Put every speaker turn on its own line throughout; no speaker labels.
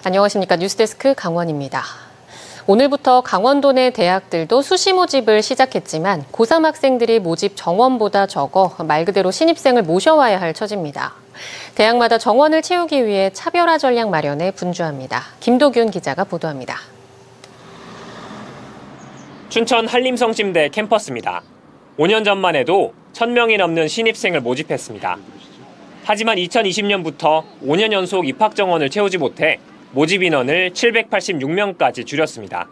안녕하십니까. 뉴스데스크 강원입니다. 오늘부터 강원도 내 대학들도 수시 모집을 시작했지만 고3 학생들이 모집 정원보다 적어 말 그대로 신입생을 모셔와야 할 처지입니다. 대학마다 정원을 채우기 위해 차별화 전략 마련에 분주합니다. 김도균 기자가 보도합니다.
춘천 한림성심대 캠퍼스입니다. 5년 전만 해도 1,000명이 넘는 신입생을 모집했습니다. 하지만 2020년부터 5년 연속 입학 정원을 채우지 못해 모집 인원을 786명까지 줄였습니다.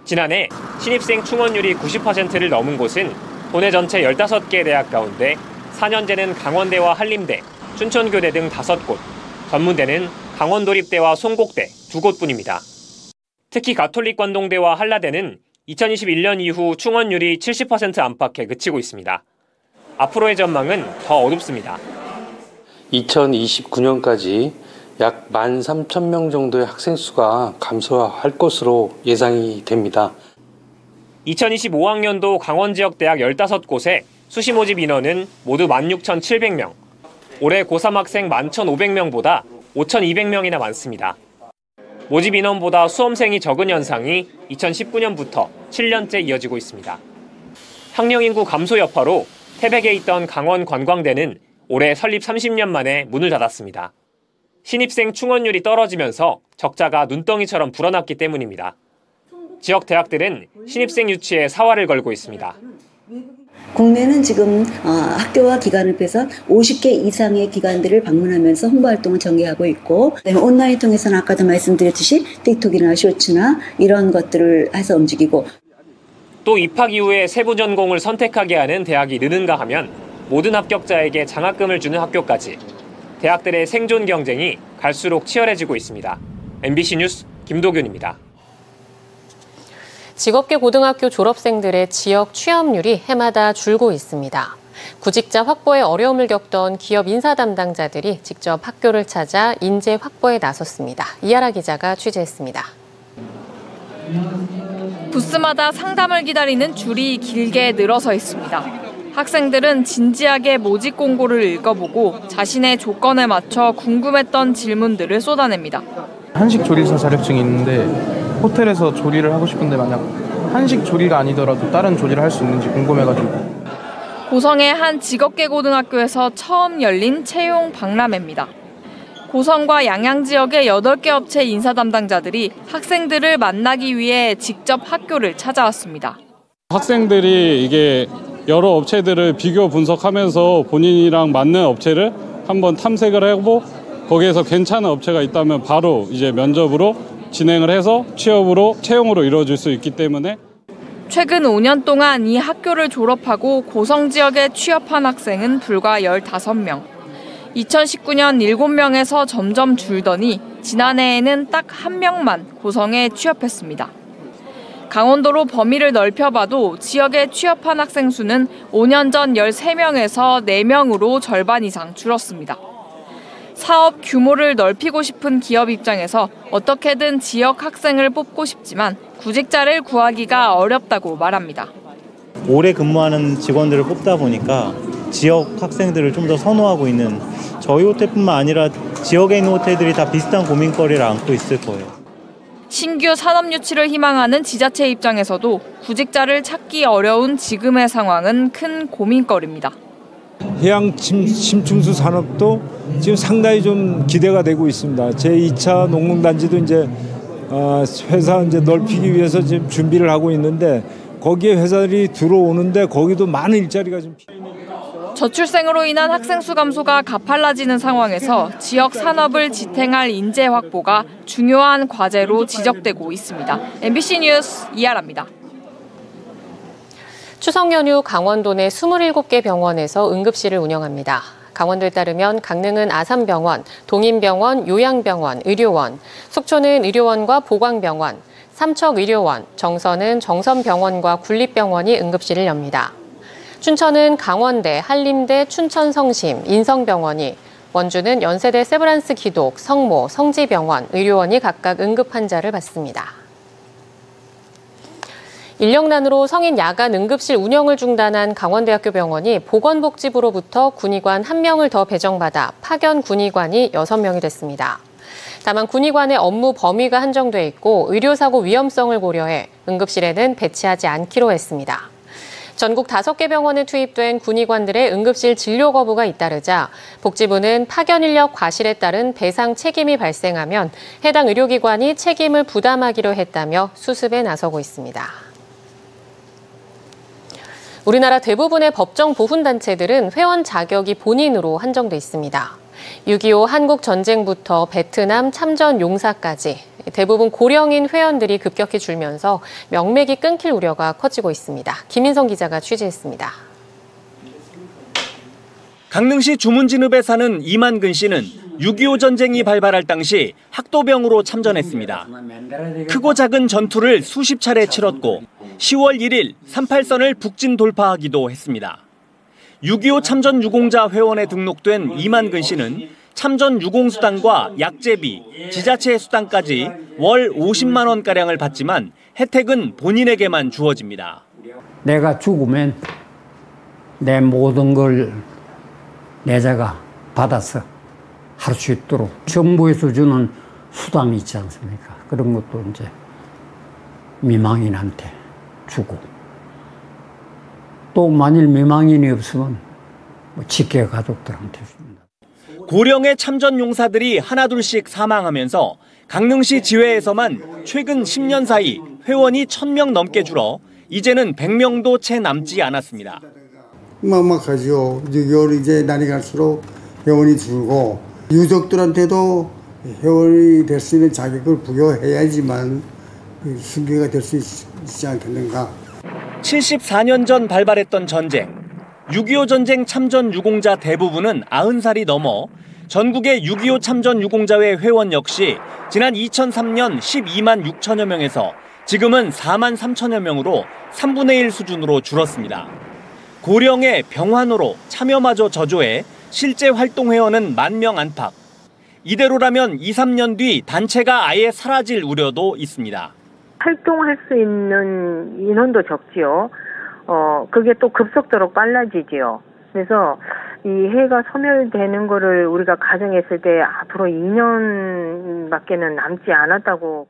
지난해 신입생 충원율이 90%를 넘은 곳은 도내 전체 15개 대학 가운데 4년제는 강원대와 한림대, 춘천교대 등 5곳, 전문대는 강원도립대와 송곡대 2곳뿐입니다. 특히 가톨릭관동대와 한라대는 2021년 이후 충원율이 70% 안팎에 그치고 있습니다. 앞으로의 전망은 더 어둡습니다.
2029년까지 약 13,000명 정도의 학생 수가 감소할 것으로 예상이 됩니다.
2025학년도 강원 지역 대학 15곳에 수시 모집 인원은 모두 16,700명. 올해 고3 학생 11,500명보다 5,200명이나 많습니다. 모집 인원보다 수험생이 적은 현상이 2019년부터 7년째 이어지고 있습니다. 학령 인구 감소 여파로 태백에 있던 강원 관광대는 올해 설립 30년 만에 문을 닫았습니다. 신입생 충원율이 떨어지면서 적자가 눈덩이처럼 불어났기 때문입니다. 지역 대학들은 신입생 유치에 사활을 걸고 있습니다.
국내는 지금 학교와 기관을 빼서 50개 이상의 기관들을 방문하면서 홍보활동을 전개하고 있고, 그다음에 온라인 통해서는 아까도 말씀드렸듯이 틱톡이나 쇼츠나 이런 것들을 해서 움직이고,
또 입학 이후에 세부 전공을 선택하게 하는 대학이 느는가 하면 모든 합격자에게 장학금을 주는 학교까지 대학들의 생존 경쟁이 갈수록 치열해지고 있습니다. MBC 뉴스 김도균입니다.
직업계 고등학교 졸업생들의 지역 취업률이 해마다 줄고 있습니다. 구직자 확보에 어려움을 겪던 기업 인사 담당자들이 직접 학교를 찾아 인재 확보에 나섰습니다. 이하라 기자가 취재했습니다.
부스마다 상담을 기다리는 줄이 길게 늘어서 있습니다. 학생들은 진지하게 모집 공고를 읽어보고 자신의 조건에 맞춰 궁금했던 질문들을 쏟아냅니다.
한식 조리사 자격증이 있는데 호텔에서 조리를 하고 싶은데 만약 한식 조리가 아니더라도 다른 조리를 할 수 있는지 궁금해가지고.
고성의 한 직업계 고등학교에서 처음 열린 채용 박람회입니다. 고성과 양양 지역의 8개 업체 인사 담당자들이 학생들을 만나기 위해 직접 학교를 찾아왔습니다.
학생들이 이게 여러 업체들을 비교 분석하면서 본인이랑 맞는 업체를 한번 탐색을 하고 거기에서 괜찮은 업체가 있다면 바로 이제 면접으로 진행을 해서 채용으로 이루어질 수 있기 때문에.
최근 5년 동안 이 학교를 졸업하고 고성 지역에 취업한 학생은 불과 15명. 2019년 7명에서 점점 줄더니 지난해에는 딱 1명만 고성에 취업했습니다. 강원도로 범위를 넓혀봐도 지역에 취업한 학생 수는 5년 전 13명에서 4명으로 절반 이상 줄었습니다. 사업 규모를 넓히고 싶은 기업 입장에서 어떻게든 지역 학생을 뽑고 싶지만 구직자를 구하기가 어렵다고 말합니다.
오래 근무하는 직원들을 뽑다 보니까 지역 학생들을 좀 더 선호하고 있는, 저희 호텔뿐만 아니라 지역에 있는 호텔들이 다 비슷한 고민거리를 안고 있을 거예요.
신규 산업 유치를 희망하는 지자체 입장에서도 구직자를 찾기 어려운 지금의 상황은 큰 고민거리입니다.
해양 심층수 산업도 지금 상당히 좀 기대가 되고 있습니다. 제2차 농공단지도 이제 회사 이제 넓히기 위해서 지금 준비를 하고 있는데 거기에 회사들이 들어오는데 거기도 많은 일자리가 좀 필요합니다.
저출생으로 인한 학생 수 감소가 가팔라지는 상황에서 지역 산업을 지탱할 인재 확보가 중요한 과제로 지적되고 있습니다. MBC 뉴스 이하라입니다.
추석 연휴 강원도 내 27개 병원에서 응급실을 운영합니다. 강원도에 따르면 강릉은 아산병원, 동인병원, 요양병원, 의료원, 속초는 의료원과 보광병원, 삼척의료원, 정선은 정선병원과 군립병원이 응급실을 엽니다. 춘천은 강원대, 한림대, 춘천성심, 인성병원이, 원주는 연세대 세브란스 기독, 성모, 성지병원, 의료원이 각각 응급 환자를 받습니다. 인력난으로 성인 야간 응급실 운영을 중단한 강원대학교 병원이 보건복지부로부터 군의관 1명을 더 배정받아 파견 군의관이 6명이 됐습니다. 다만 군의관의 업무 범위가 한정돼 있고 의료사고 위험성을 고려해 응급실에는 배치하지 않기로 했습니다. 전국 5개 병원에 투입된 군의관들의 응급실 진료 거부가 잇따르자 복지부는 파견 인력 과실에 따른 배상 책임이 발생하면 해당 의료기관이 책임을 부담하기로 했다며 수습에 나서고 있습니다. 우리나라 대부분의 법정 보훈단체들은 회원 자격이 본인으로 한정돼 있습니다. 6.25 한국 전쟁부터 베트남 참전 용사까지 대부분 고령인 회원들이 급격히 줄면서 명맥이 끊길 우려가 커지고 있습니다. 김인성 기자가 취재했습니다.
강릉시 주문진읍에 사는 이만근 씨는 6.25 전쟁이 발발할 당시 학도병으로 참전했습니다. 크고 작은 전투를 수십 차례 치렀고 10월 1일 38선을 북진 돌파하기도 했습니다. 6.25 참전 유공자 회원에 등록된 이만근 씨는 참전 유공수당과 약제비, 지자체 수당까지 월 50만 원가량을 받지만 혜택은 본인에게만 주어집니다.
내가 죽으면 내 모든 걸 내자가 받아서 할 수 있도록 정부에서 주는 수당이 있지 않습니까? 그런 것도 이제 미망인한테 주고 또 만일 미망인이 없으면 직계 가족들한테 줍니다.
고령의 참전 용사들이 하나둘씩 사망하면서 강릉시 지회에서만 최근 10년 사이 회원이 1,000명 넘게 줄어 이제는 100명도 채 남지 않았습니다.
막막하죠. 6.25 이제 날이 갈수록 회원이 줄고 유족들한테도 회원이 될 수 있는 자격을 부여해야지만 승계가 될 수 있지 않겠는가.
74년 전 발발했던 전쟁. 6.25 전쟁 참전 유공자 대부분은 90살이 넘어 전국의 6.25 참전 유공자회 회원 역시 지난 2003년 12만 6천여 명에서 지금은 4만 3천여 명으로 3분의 1 수준으로 줄었습니다. 고령의 병환으로 참여마저 저조해 실제 활동 회원은 10,000명 안팎. 이대로라면 2, 3년 뒤 단체가 아예 사라질 우려도 있습니다.
활동할 수 있는 인원도 적지요. 그게 또 급속도로 빨라지지요. 그래서 이 해가 소멸되는 거를 우리가 가정했을 때 앞으로 2년밖에는 남지 않았다고.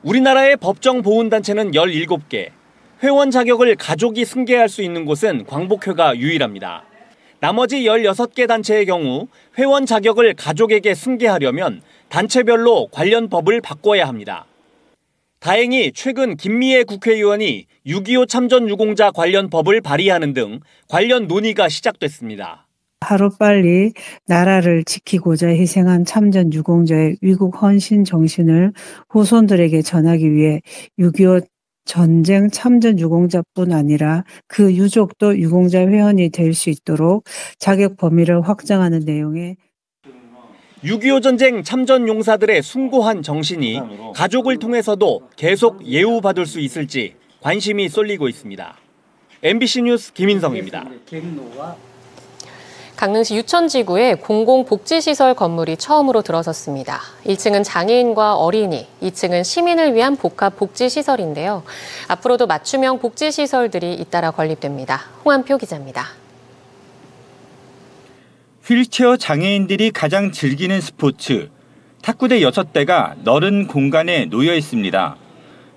우리나라의 법정 보훈단체는 17개. 회원 자격을 가족이 승계할 수 있는 곳은 광복회가 유일합니다. 나머지 16개 단체의 경우 회원 자격을 가족에게 승계하려면 단체별로 관련 법을 바꿔야 합니다. 다행히 최근 김미애 국회의원이 6.25 참전 유공자 관련 법을 발의하는 등 관련 논의가 시작됐습니다.
하루빨리 나라를 지키고자 희생한 참전 유공자의 위국 헌신 정신을 후손들에게 전하기 위해 6.25 전쟁 참전 유공자뿐 아니라 그 유족도 유공자 회원이 될 수 있도록 자격 범위를 확장하는 내용의
6.25 전쟁 참전 용사들의 숭고한 정신이 가족을 통해서도 계속 예우받을 수 있을지 관심이 쏠리고 있습니다. MBC 뉴스 김인성입니다.
강릉시 유천지구에 공공복지시설 건물이 처음으로 들어섰습니다. 1층은 장애인과 어린이, 2층은 시민을 위한 복합복지시설인데요. 앞으로도 맞춤형 복지시설들이 잇따라 건립됩니다. 홍한표 기자입니다.
휠체어 장애인들이 가장 즐기는 스포츠, 탁구대 6대가 넓은 공간에 놓여 있습니다.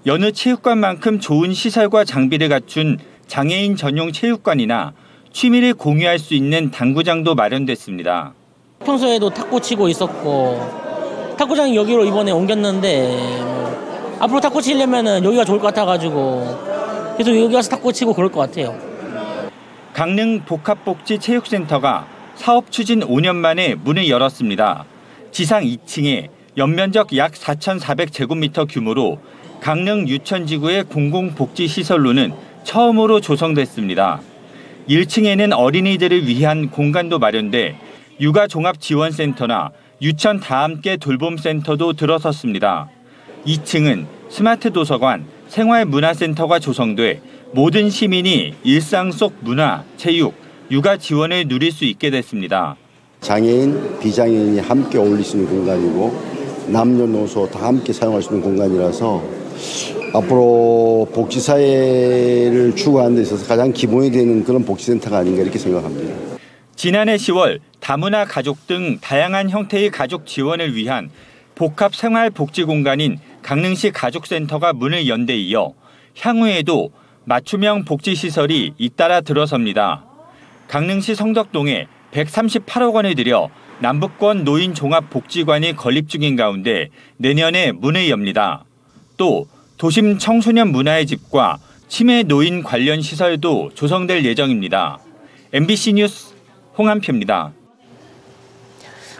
여느 체육관만큼 좋은 시설과 장비를 갖춘 장애인 전용 체육관이나 취미를 공유할 수 있는 당구장도 마련됐습니다.
평소에도 탁구 치고 있었고 탁구장이 여기로 이번에 옮겼는데 앞으로 탁구 치려면 여기가 좋을 것 같아가지고 계속 여기 와서 탁구 치고 그럴 것 같아요.
강릉 복합복지체육센터가 사업 추진 5년 만에 문을 열었습니다. 지상 2층에 연면적 약 4,400제곱미터 규모로 강릉 유천지구의 공공복지시설로는 처음으로 조성됐습니다. 1층에는 어린이들을 위한 공간도 마련돼 육아종합지원센터나 유천 다함께 돌봄센터도 들어섰습니다. 2층은 스마트 도서관, 생활문화센터가 조성돼 모든 시민이 일상 속 문화, 체육, 육아 지원을 누릴 수 있게 됐습니다.
장애인, 비장애인이 함께 어울릴 수 있는 공간이고 남녀노소 다 함께 사용할 수 있는 공간이라서 앞으로 복지사회를 추구하는 데 있어서 가장 기본이 되는 그런 복지센터가 아닌가 이렇게 생각합니다.
지난해 10월 다문화 가족 등 다양한 형태의 가족 지원을 위한 복합생활복지공간인 강릉시 가족센터가 문을 연 데 이어 향후에도 맞춤형 복지시설이 잇따라 들어섭니다. 강릉시 성덕동에 138억 원을 들여 남북권 노인종합복지관이 건립 중인 가운데 내년에 문을 엽니다. 또 도심 청소년 문화의 집과 치매 노인 관련 시설도 조성될 예정입니다. MBC 뉴스 홍한표입니다.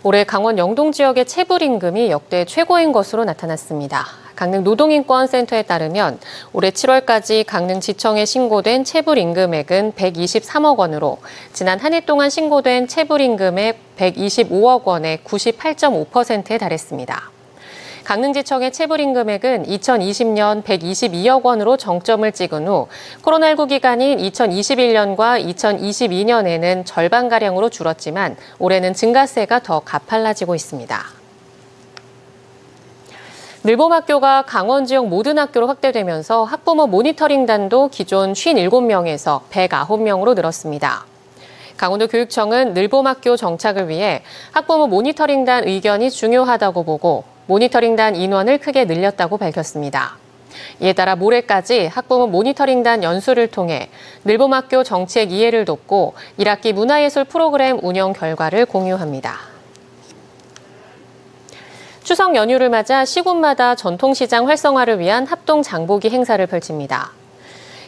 올해 강원 영동 지역의 체불임금이 역대 최고인 것으로 나타났습니다. 강릉 노동인권센터에 따르면 올해 7월까지 강릉지청에 신고된 체불임금액은 123억 원으로 지난 한 해 동안 신고된 체불임금액 125억 원의 98.5%에 달했습니다. 강릉지청의 체불임금액은 2020년 122억 원으로 정점을 찍은 후 코로나19 기간인 2021년과 2022년에는 절반가량으로 줄었지만 올해는 증가세가 더 가팔라지고 있습니다. 늘봄학교가 강원 지역 모든 학교로 확대되면서 학부모 모니터링단도 기존 57명에서 109명으로 늘었습니다. 강원도 교육청은 늘봄학교 정착을 위해 학부모 모니터링단 의견이 중요하다고 보고 모니터링단 인원을 크게 늘렸다고 밝혔습니다. 이에 따라 모레까지 학부모 모니터링단 연수를 통해 늘봄학교 정책 이해를 돕고 1학기 문화예술 프로그램 운영 결과를 공유합니다. 추석 연휴를 맞아 시군마다 전통시장 활성화를 위한 합동 장보기 행사를 펼칩니다.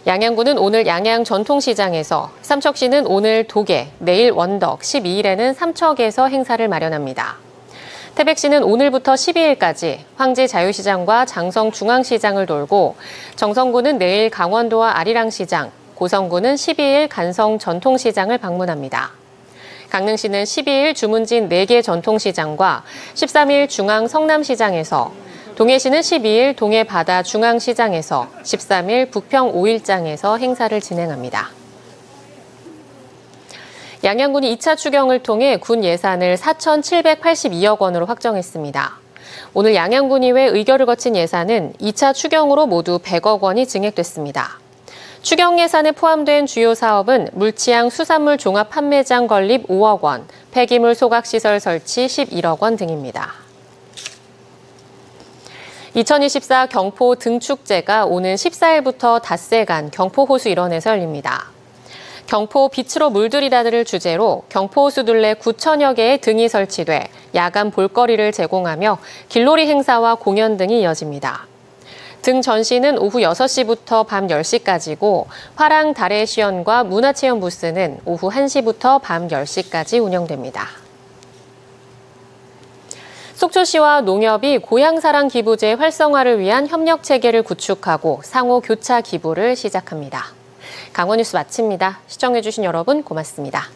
양양군은 오늘 양양 전통시장에서, 삼척시는 오늘 도계, 내일 원덕, 12일에는 삼척에서 행사를 마련합니다. 태백시는 오늘부터 12일까지 황지 자유시장과 장성 중앙시장을 돌고 정성군은 내일 강원도와 아리랑시장, 고성군은 12일 간성 전통시장을 방문합니다. 강릉시는 12일 주문진 4개 전통시장과 13일 중앙 성남시장에서, 동해시는 12일 동해바다 중앙시장에서, 13일 부평 5일장에서 행사를 진행합니다. 양양군이 2차 추경을 통해 군 예산을 4,782억 원으로 확정했습니다. 오늘 양양군의회 의결을 거친 예산은 2차 추경으로 모두 100억 원이 증액됐습니다. 추경 예산에 포함된 주요 사업은 물치향 수산물 종합 판매장 건립 5억 원, 폐기물 소각시설 설치 11억 원 등입니다. 2024 경포 등축제가 오는 14일부터 닷새간 경포호수 일원에서 열립니다. 경포 빛으로 물들이다를 주제로 경포호수 둘레 9천여 개의 등이 설치돼 야간 볼거리를 제공하며 길놀이 행사와 공연 등이 이어집니다. 등 전시는 오후 6시부터 밤 10시까지고 화랑 달의 시연과 문화체험 부스는 오후 1시부터 밤 10시까지 운영됩니다. 속초시와 농협이 고향사랑 기부제 활성화를 위한 협력체계를 구축하고 상호 교차 기부를 시작합니다. 강원뉴스 마칩니다. 시청해주신 여러분 고맙습니다.